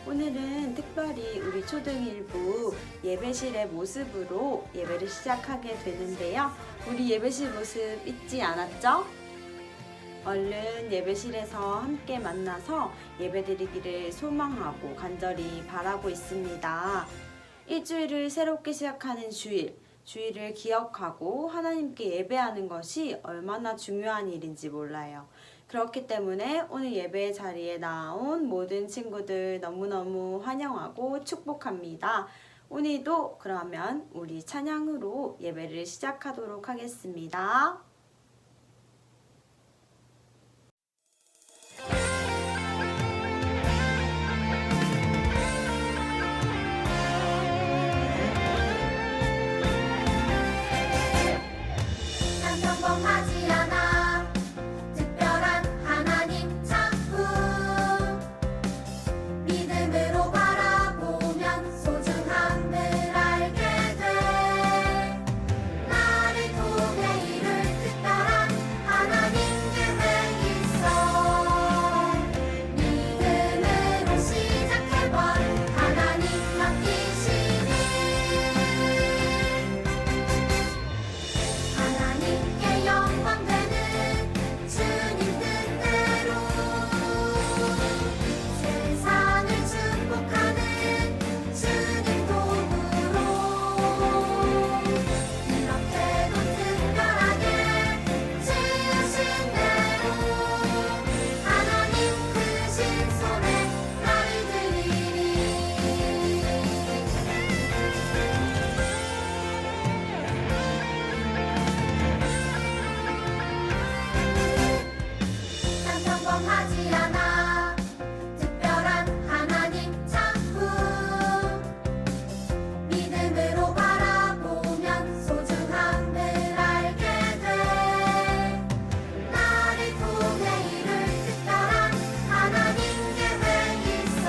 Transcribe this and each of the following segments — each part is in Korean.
오늘은 특별히 우리 초등1부 예배실의 모습으로 예배를 시작하게 되는데요. 우리 예배실 모습 잊지 않았죠? 얼른 예배실에서 함께 만나서 예배드리기를 소망하고 간절히 바라고 있습니다. 일주일을 새롭게 시작하는 주일을 기억하고 하나님께 예배하는 것이 얼마나 중요한 일인지 몰라요. 그렇기 때문에 오늘 예배 자리에 나온 모든 친구들 너무너무 환영하고 축복합니다. 오늘도 그러면 우리 찬양으로 예배를 시작하도록 하겠습니다. 난 평범하지 않아 특별한 하나님 작품 믿음으로 바라보면 소중함을 알게 돼 나를 통해 이룰 특별한 하나님 계획 있어 믿음으로 시작해봐 하나님 맡기시니 하나님께 영광 되는 주님 뜻대로 세상을 축복하는 주님 도구로 이렇게도 특별하게 지으신 대로 하나님 크신 손에 나를 드리리 난 평범하지 않아 특별한 하나님 작품 믿음으로 바라보면 소중함을 알게 돼 나를 통해 이룰 특별한 하나님 계획 있어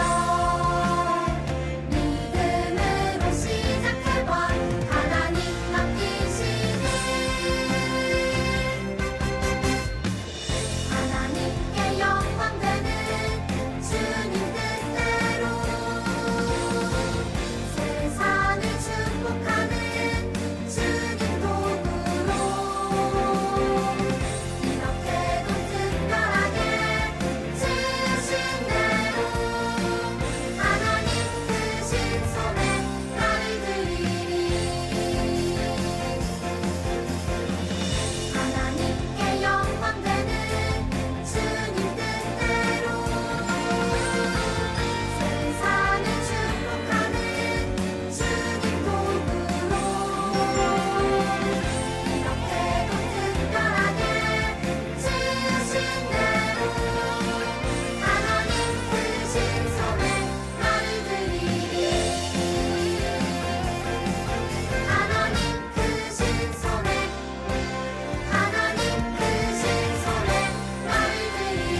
믿음으로 시작해봐 하나님 맡기시니 하나님께 영광 되는 주님 뜻대로 세상을 축복하는 주님 도구로 이렇게도 특별하게 지으신 대로 하나님 크신 손에 나를 드리리 하나님께 영광 되는 주님 뜻대로 세상을 축복하는 주님 도구로 이렇게도 특별하게 지으신 대로 하나님 크신 손에 나를 드리리 하나님 크신 손에 하나님 크신 손에 나를 드리리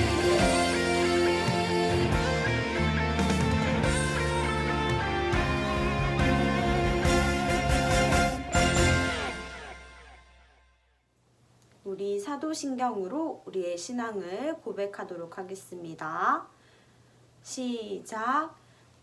우리 사도신경으로 우리의 신앙을 고백하도록 하겠습니다. 시작.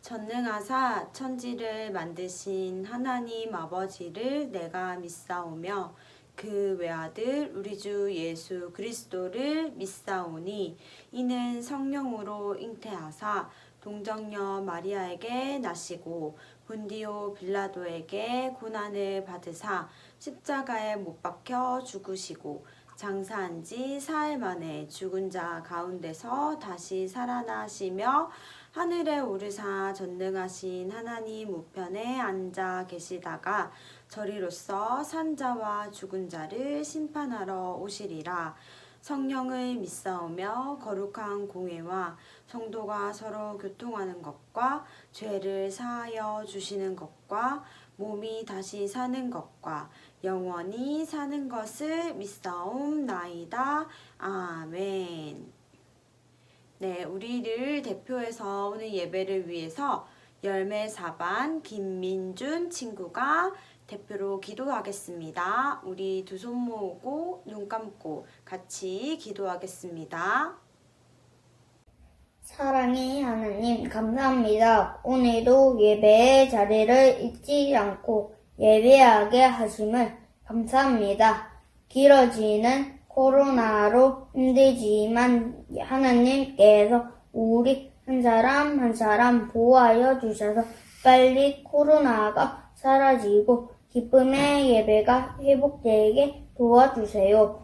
전능하사 천지를 만드신 하나님 아버지를 내가 믿사오며 그 외아들 우리 주 예수 그리스도를 믿사오니 이는 성령으로 잉태하사 동정녀 마리아에게 나시고 본디오 빌라도에게 고난을 받으사 십자가에 못 박혀 죽으시고 장사한 지 사흘 만에 죽은 자 가운데서 다시 살아나시며 하늘에 오르사 전능하신 하나님 우편에 앉아 계시다가 저리로서 산 자와 죽은 자를 심판하러 오시리라. 성령을 믿사오며 거룩한 공회와 성도가 서로 교통하는 것과 죄를 사하여 주시는 것과 몸이 다시 사는 것과 영원히 사는 것을 믿사옵나이다. 아멘. 네, 우리를 대표해서 오늘 예배를 위해서 열매 4반 김민준 친구가 대표로 기도하겠습니다. 우리 두 손 모으고 눈 감고 같이 기도하겠습니다. 사랑의 하나님, 감사합니다. 오늘도 예배의 자리를 잊지 않고 예배하게 하심을 감사합니다. 길어지는 코로나로 힘들지만 하나님께서 우리 한 사람 한 사람 보호하여 주셔서 빨리 코로나가 사라지고 기쁨의 예배가 회복되게 도와주세요.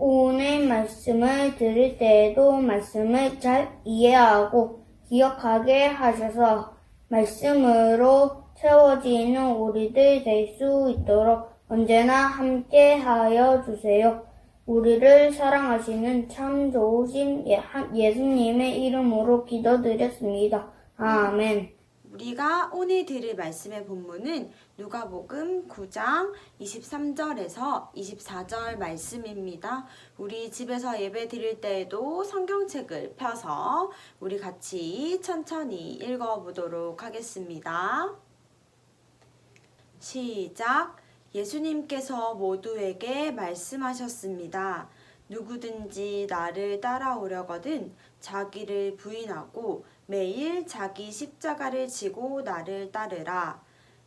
오늘 말씀을 들을 때에도 말씀을 잘 이해하고 기억하게 하셔서 말씀으로 채워지는 우리들 될 수 있도록 언제나 함께 하여 주세요. 우리를 사랑하시는 참 좋으신 예수님의 이름으로 기도드렸습니다. 아멘. 우리가 오늘 들을 말씀의 본문은 누가복음 9장 23절에서 24절 말씀입니다. 우리 집에서 예배 드릴 때에도 성경책을 펴서 우리 같이 천천히 읽어보도록 하겠습니다. 시작. 예수님께서 모두에게 말씀하셨습니다. 누구든지 나를 따라오려거든 자기를 부인하고 매일 자기 십자가를 지고 나를 따르라.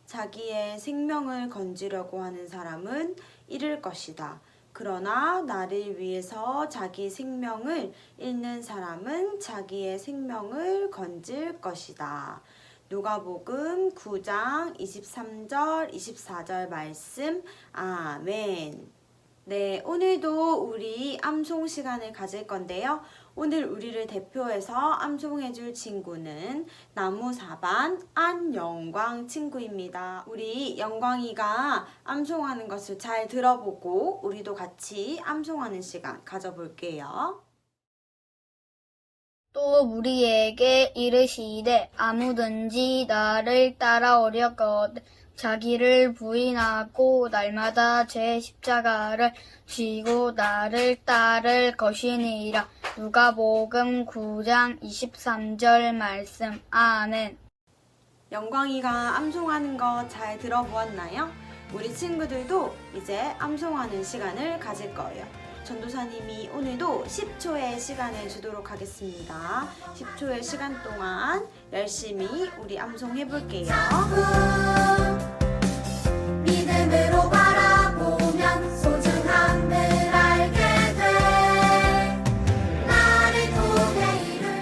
자기의 생명을 건지려고 하는 사람은 잃을 것이다. 그러나 나를 위해서 자기 생명을 잃는 사람은 자기의 생명을 건질 것이다. 누가복음 9장 23절 24절 말씀. 아멘. 네, 오늘도 우리 암송 시간을 가질 건데요. 오늘 우리를 대표해서 암송해줄 친구는 나무사반 안영광 친구입니다. 우리 영광이가 암송하는 것을 잘 들어보고 우리도 같이 암송하는 시간 가져볼게요. 또 우리에게 이르시되 아무든지 나를 따라오려거든 자기를 부인하고 날마다 제 십자가를 지고 나를 따를 것이니라. 누가복음 9장 23절 말씀. 아멘. 영광이가 암송하는 거 잘 들어보았나요? 우리 친구들도 이제 암송하는 시간을 가질 거예요. 전도사님이 오늘도 10초의 시간을 주도록 하겠습니다. 10초의 시간 동안 열심히 우리 암송해 볼게요. 믿음으로 바라보면 소중함을 알게 돼. 나를 통해 이룰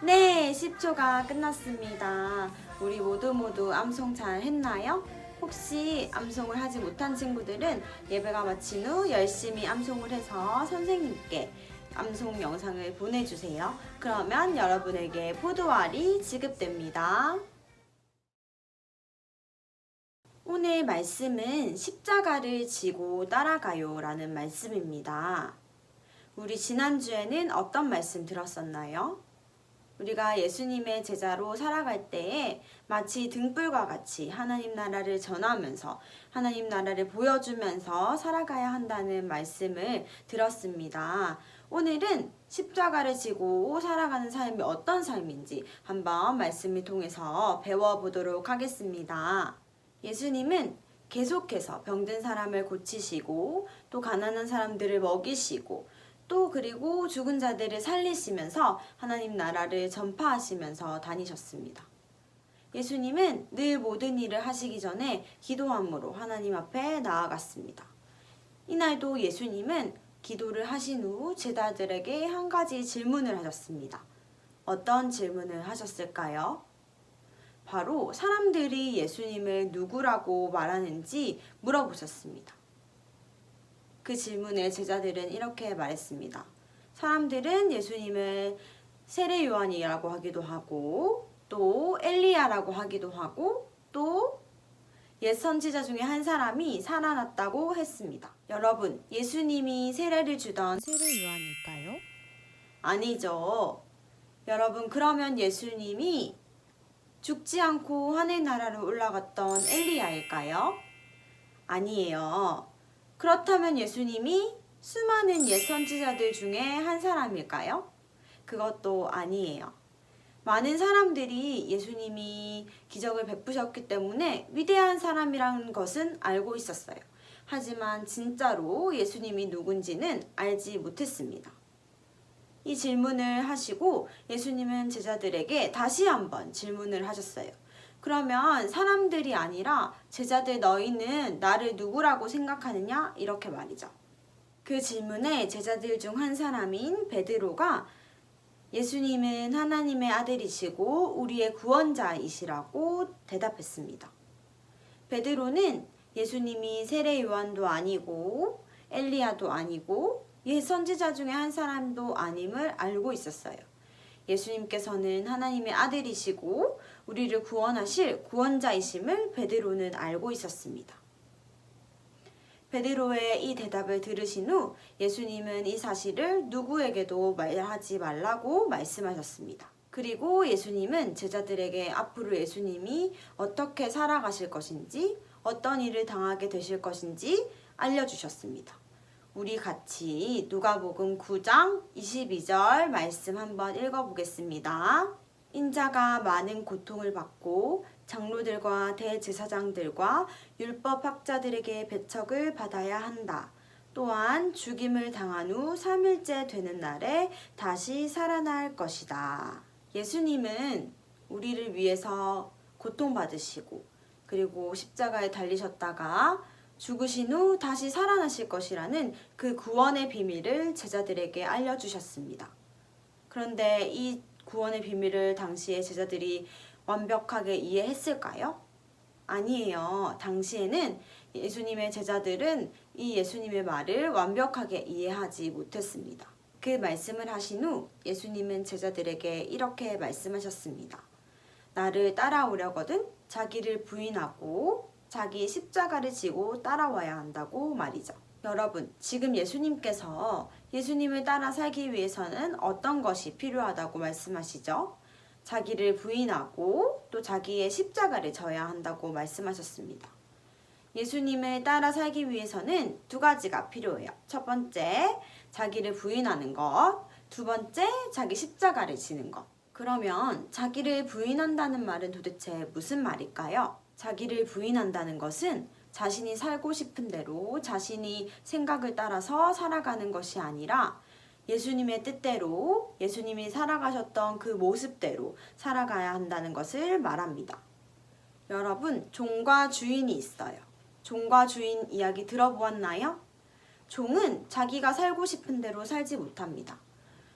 네, 10초가 끝났습니다. 우리 모두 암송 잘 했나요? 혹시 암송을 하지 못한 친구들은 예배가 마친 후 열심히 암송을 해서 선생님께 암송 영상을 보내주세요. 그러면 여러분에게 포도알이 지급됩니다. 오늘 말씀은 십자가를 지고 따라가요 라는 말씀입니다. 우리 지난주에는 어떤 말씀 들었었나요? 우리가 예수님의 제자로 살아갈 때에 마치 등불과 같이 하나님 나라를 전하면서 하나님 나라를 보여주면서 살아가야 한다는 말씀을 들었습니다. 오늘은 십자가를 지고 살아가는 삶이 어떤 삶인지 한번 말씀을 통해서 배워보도록 하겠습니다. 예수님은 계속해서 병든 사람을 고치시고 또 가난한 사람들을 먹이시고 또 그리고 죽은 자들을 살리시면서 하나님 나라를 전파하시면서 다니셨습니다. 예수님은 늘 모든 일을 하시기 전에 기도함으로 하나님 앞에 나아갔습니다. 이날도 예수님은 기도를 하신 후 제자들에게 한 가지 질문을 하셨습니다. 어떤 질문을 하셨을까요? 바로 사람들이 예수님을 누구라고 말하는지 물어보셨습니다. 그 질문에 제자들은 이렇게 말했습니다. 사람들은 예수님을 세례 요한이라고 하기도 하고 또 엘리야라고 하기도 하고 또 옛 선지자 중에 한 사람이 살아났다고 했습니다. 여러분, 예수님이 세례를 주던 세례 요한일까요? 아니죠. 여러분, 그러면 예수님이 죽지 않고 하늘나라로 올라갔던 엘리야일까요? 아니에요. 그렇다면 예수님이 수많은 옛 선지자들 중에 한 사람일까요? 그것도 아니에요. 많은 사람들이 예수님이 기적을 베푸셨기 때문에 위대한 사람이라는 것은 알고 있었어요. 하지만 진짜로 예수님이 누군지는 알지 못했습니다. 이 질문을 하시고 예수님은 제자들에게 다시 한번 질문을 하셨어요. 그러면 사람들이 아니라 제자들 너희는 나를 누구라고 생각하느냐? 이렇게 말이죠. 그 질문에 제자들 중 한 사람인 베드로가 예수님은 하나님의 아들이시고 우리의 구원자이시라고 대답했습니다. 베드로는 예수님이 세례 요한도 아니고 엘리야도 아니고 옛 선지자 중에 한 사람도 아님을 알고 있었어요. 예수님께서는 하나님의 아들이시고 우리를 구원하실 구원자이심을 베드로는 알고 있었습니다. 베드로의 이 대답을 들으신 후 예수님은 이 사실을 누구에게도 말하지 말라고 말씀하셨습니다. 그리고 예수님은 제자들에게 앞으로 예수님이 어떻게 살아가실 것인지, 어떤 일을 당하게 되실 것인지 알려주셨습니다. 우리 같이 누가복음 9장 22절 말씀 한번 읽어보겠습니다. 인자가 많은 고통을 받고 장로들과 대제사장들과 율법학자들에게 배척을 받아야 한다. 또한 죽임을 당한 후 3일째 되는 날에 다시 살아날 것이다. 예수님은 우리를 위해서 고통받으시고 그리고 십자가에 달리셨다가 죽으신 후 다시 살아나실 것이라는 그 구원의 비밀을 제자들에게 알려주셨습니다. 그런데 이 구원의 비밀을 당시에 제자들이 완벽하게 이해했을까요? 아니에요. 당시에는 예수님의 제자들은 이 예수님의 말을 완벽하게 이해하지 못했습니다. 그 말씀을 하신 후 예수님은 제자들에게 이렇게 말씀하셨습니다. 나를 따라오려거든 자기를 부인하고 자기 십자가를 지고 따라와야 한다고 말이죠. 여러분, 지금 예수님께서 예수님을 따라 살기 위해서는 어떤 것이 필요하다고 말씀하시죠? 자기를 부인하고 또 자기의 십자가를 져야 한다고 말씀하셨습니다. 예수님을 따라 살기 위해서는 두 가지가 필요해요. 첫 번째, 자기를 부인하는 것. 두 번째, 자기 십자가를 지는 것. 그러면 자기를 부인한다는 말은 도대체 무슨 말일까요? 자기를 부인한다는 것은 자신이 살고 싶은 대로 자신이 생각을 따라서 살아가는 것이 아니라 예수님의 뜻대로 예수님이 살아가셨던 그 모습대로 살아가야 한다는 것을 말합니다. 여러분, 종과 주인이 있어요. 종과 주인 이야기 들어보았나요? 종은 자기가 살고 싶은 대로 살지 못합니다.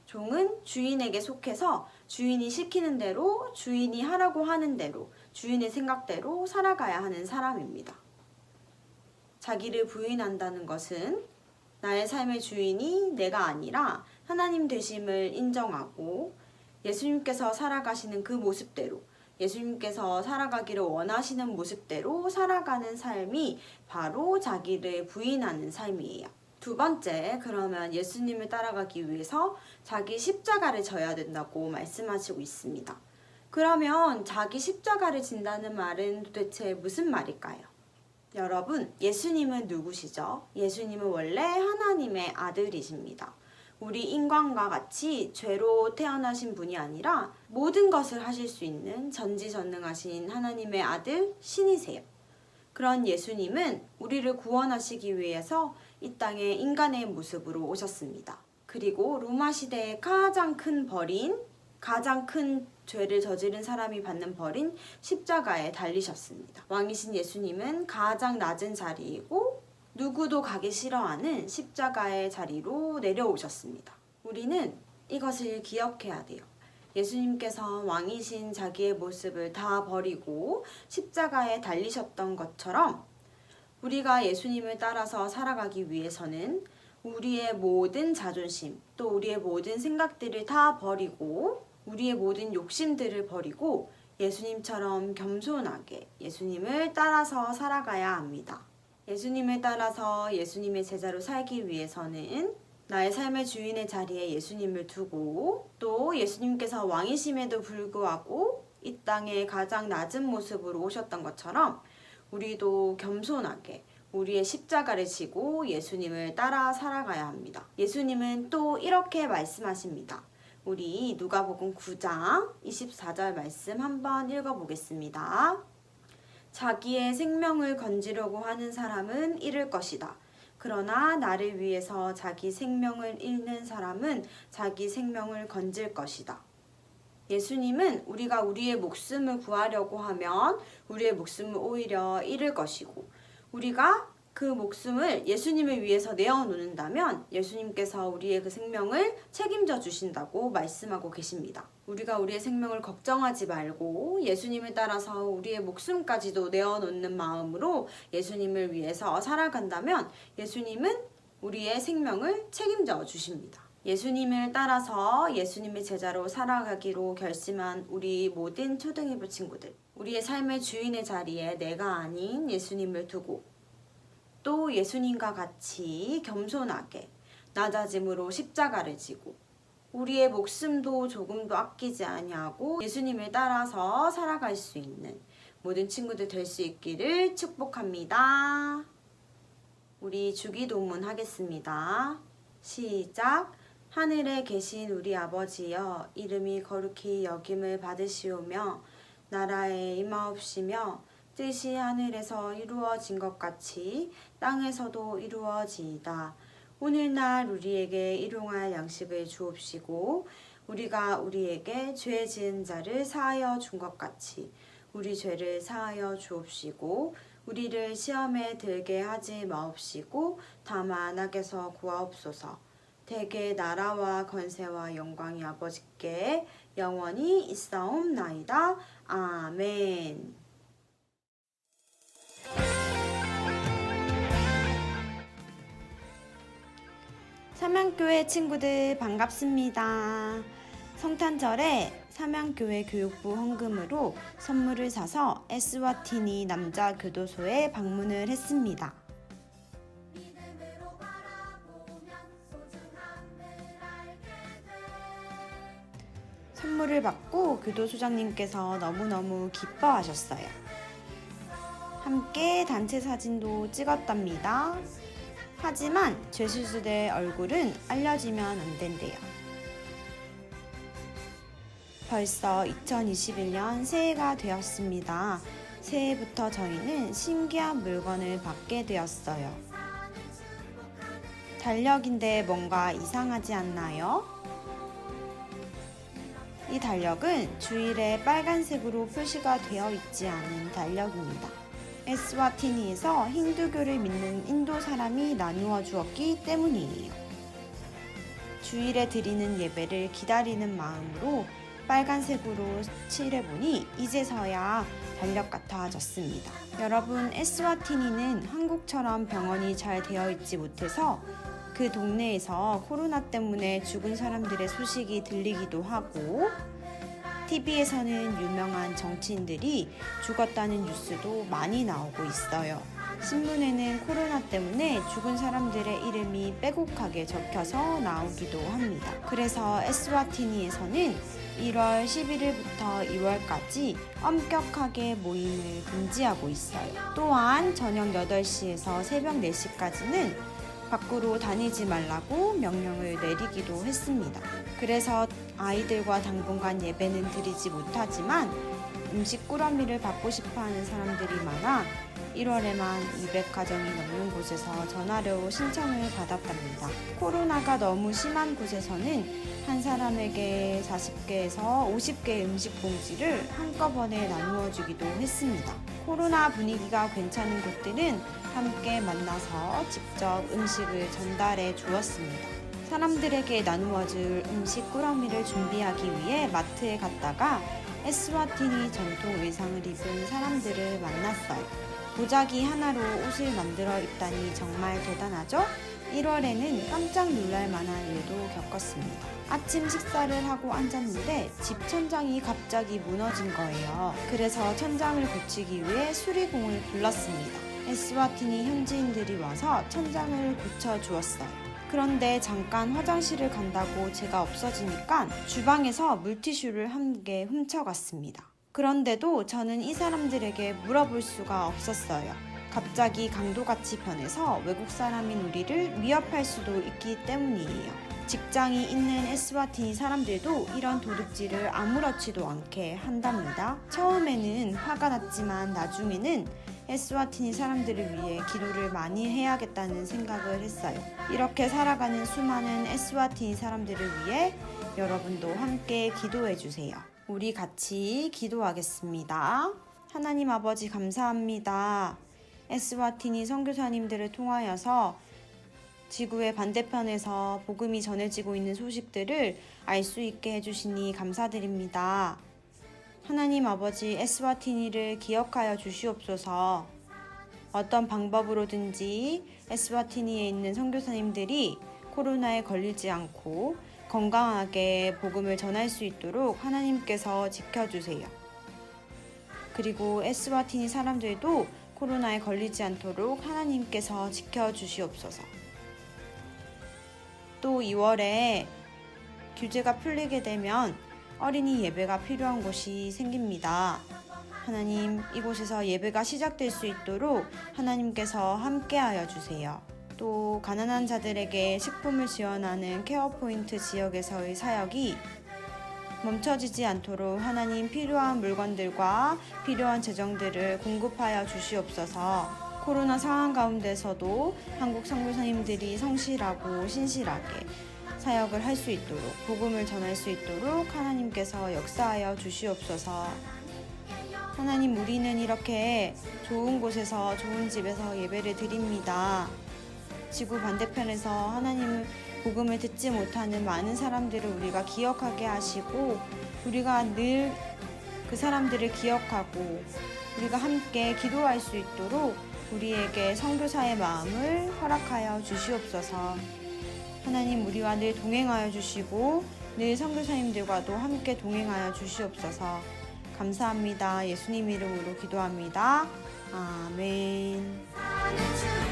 종은 주인에게 속해서 주인이 시키는 대로, 주인이 하라고 하는 대로, 주인의 생각대로 살아가야 하는 사람입니다. 자기를 부인한다는 것은 나의 삶의 주인이 내가 아니라 하나님 되심을 인정하고 예수님께서 살아가시는 그 모습대로, 예수님께서 살아가기를 원하시는 모습대로 살아가는 삶이 바로 자기를 부인하는 삶이에요. 두 번째, 그러면 예수님을 따라가기 위해서 자기 십자가를 져야 된다고 말씀하시고 있습니다. 그러면 자기 십자가를 진다는 말은 도대체 무슨 말일까요? 여러분, 예수님은 누구시죠? 예수님은 원래 하나님의 아들이십니다. 우리 인간과 같이 죄로 태어나신 분이 아니라 모든 것을 하실 수 있는 전지전능하신 하나님의 아들, 신이세요. 그런 예수님은 우리를 구원하시기 위해서 이 땅에 인간의 모습으로 오셨습니다. 그리고 로마 시대의 가장 큰 벌인, 가장 큰 죄를 저지른 사람이 받는 벌인 십자가에 달리셨습니다. 왕이신 예수님은 가장 낮은 자리이고 누구도 가기 싫어하는 십자가의 자리로 내려오셨습니다. 우리는 이것을 기억해야 돼요. 예수님께서 왕이신 자기의 모습을 다 버리고 십자가에 달리셨던 것처럼 우리가 예수님을 따라서 살아가기 위해서는 우리의 모든 자존심, 또 우리의 모든 생각들을 다 버리고 우리의 모든 욕심들을 버리고 예수님처럼 겸손하게 예수님을 따라서 살아가야 합니다. 예수님을 따라서 예수님의 제자로 살기 위해서는 나의 삶의 주인의 자리에 예수님을 두고 또 예수님께서 왕이심에도 불구하고 이 땅에 가장 낮은 모습으로 오셨던 것처럼 우리도 겸손하게 우리의 십자가를 지고 예수님을 따라 살아가야 합니다. 예수님은 또 이렇게 말씀하십니다. 우리 누가복음 9장 24절 말씀 한번 읽어보겠습니다. 자기의 생명을 건지려고 하는 사람은 잃을 것이다. 그러나 나를 위해서 자기 생명을 잃는 사람은 자기 생명을 건질 것이다. 예수님은 우리가 우리의 목숨을 구하려고 하면 우리의 목숨을 오히려 잃을 것이고, 우리가 그 목숨을 예수님을 위해서 내어놓는다면 예수님께서 우리의 그 생명을 책임져 주신다고 말씀하고 계십니다. 우리가 우리의 생명을 걱정하지 말고 예수님을 따라서 우리의 목숨까지도 내어놓는 마음으로 예수님을 위해서 살아간다면 예수님은 우리의 생명을 책임져 주십니다. 예수님을 따라서 예수님의 제자로 살아가기로 결심한 우리 모든 초등일부 친구들, 우리의 삶의 주인의 자리에 내가 아닌 예수님을 두고 또 예수님과 같이 겸손하게 낮아짐으로 십자가를 지고 우리의 목숨도 조금도 아끼지 아니하고 예수님을 따라서 살아갈 수 있는 모든 친구들 될 수 있기를 축복합니다. 우리 주기도문 하겠습니다. 시작. 하늘에 계신 우리 아버지여, 이름이 거룩히 여김을 받으시오며 나라에 임하옵시며 뜻이 하늘에서 이루어진 것 같이 땅에서도 이루어지이다. 오늘날 우리에게 일용할 양식을 주옵시고 우리가 우리에게 죄 지은 자를 사하여 준 것 같이 우리 죄를 사하여 주옵시고 우리를 시험에 들게 하지 마옵시고 다만 악에서 구하옵소서. 대개 나라와 권세와 영광이 아버지께 영원히 있사옵나이다. 아멘. 삼양교회 친구들 반갑습니다. 성탄절에 삼양교회 교육부 헌금으로 선물을 사서 에스와티니 남자교도소에 방문을 했습니다. 믿음으로 바라보면 소중함을 알게 돼. 선물을 받고 교도소장님께서 너무너무 기뻐하셨어요. 함께 단체 사진도 찍었답니다. 하지만 죄수들의 얼굴은 알려지면 안 된대요. 벌써 2021년 새해가 되었습니다. 새해부터 저희는 신기한 물건을 받게 되었어요. 달력인데 뭔가 이상하지 않나요? 이 달력은 주일에 빨간색으로 표시가 되어 있지 않은 달력입니다. 에스와티니에서 힌두교를 믿는 인도 사람이 나누어 주었기 때문이에요. 주일에 드리는 예배를 기다리는 마음으로 빨간색으로 칠해보니 이제서야 달력 같아졌습니다. 여러분, 에스와티니는 한국처럼 병원이 잘 되어 있지 못해서 그 동네에서 코로나 때문에 죽은 사람들의 소식이 들리기도 하고 TV에서는 유명한 정치인들이 죽었다는 뉴스도 많이 나오고 있어요. 신문에는 코로나 때문에 죽은 사람들의 이름이 빼곡하게 적혀서 나오기도 합니다. 그래서 에스와티니에서는 1월 11일부터 2월까지 엄격하게 모임을 금지하고 있어요. 또한 저녁 8시에서 새벽 4시까지는 밖으로 다니지 말라고 명령을 내리기도 했습니다. 그래서 아이들과 당분간 예배는 드리지 못하지만 음식 꾸러미를 받고 싶어하는 사람들이 많아 1월에만 200가정이 넘는 곳에서 전화로 신청을 받았답니다. 코로나가 너무 심한 곳에서는 한 사람에게 40개에서 50개의 음식 봉지를 한꺼번에 나누어 주기도 했습니다. 코로나 분위기가 괜찮은 곳들은 함께 만나서 직접 음식을 전달해 주었습니다. 사람들에게 나누어 줄 음식 꾸러미를 준비하기 위해 마트에 갔다가 에스와티니 전통 의상을 입은 사람들을 만났어요. 도자기 하나로 옷을 만들어 입다니 정말 대단하죠? 1월에는 깜짝 놀랄 만한 일도 겪었습니다. 아침 식사를 하고 앉았는데 집 천장이 갑자기 무너진 거예요. 그래서 천장을 고치기 위해 수리공을 불렀습니다. 에스와티니 현지인들이 와서 천장을 고쳐주었어요. 그런데 잠깐 화장실을 간다고 제가 없어지니까 주방에서 물티슈를 한 개 훔쳐갔습니다. 그런데도 저는 이 사람들에게 물어볼 수가 없었어요. 갑자기 강도같이 변해서 외국 사람인 우리를 위협할 수도 있기 때문이에요. 직장이 있는 에스와티니 사람들도 이런 도둑질을 아무렇지도 않게 한답니다. 처음에는 화가 났지만 나중에는 에스와티니 사람들을 위해 기도를 많이 해야겠다는 생각을 했어요. 이렇게 살아가는 수많은 에스와티니 사람들을 위해 여러분도 함께 기도해 주세요. 우리 같이 기도하겠습니다. 하나님 아버지 감사합니다. 에스와티니 선교사님들을 통하여서 지구의 반대편에서 복음이 전해지고 있는 소식들을 알 수 있게 해주시니 감사드립니다. 하나님 아버지 에스와티니를 기억하여 주시옵소서. 어떤 방법으로든지 에스와티니에 있는 선교사님들이 코로나에 걸리지 않고 건강하게 복음을 전할 수 있도록 하나님께서 지켜주세요. 그리고 에스와티니 사람들도 코로나에 걸리지 않도록 하나님께서 지켜주시옵소서. 또 2월에 규제가 풀리게 되면 어린이 예배가 필요한 곳이 생깁니다. 하나님, 이곳에서 예배가 시작될 수 있도록 하나님께서 함께하여 주세요. 또 가난한 자들에게 식품을 지원하는 케어포인트 지역에서의 사역이 멈춰지지 않도록 하나님 필요한 물건들과 필요한 재정들을 공급하여 주시옵소서. 코로나 상황 가운데서도 한국 선교사님들이 성실하고 신실하게 사역을 할 수 있도록, 복음을 전할 수 있도록 하나님께서 역사하여 주시옵소서. 하나님, 우리는 이렇게 좋은 곳에서, 좋은 집에서 예배를 드립니다. 지구 반대편에서 하나님 복음을 듣지 못하는 많은 사람들을 우리가 기억하게 하시고, 우리가 늘 그 사람들을 기억하고 우리가 함께 기도할 수 있도록 우리에게 선교사의 마음을 허락하여 주시옵소서. 하나님, 우리와 늘 동행하여 주시고 늘 선교사님들과도 함께 동행하여 주시옵소서. 감사합니다. 예수님 이름으로 기도합니다. 아멘. 사랑의 주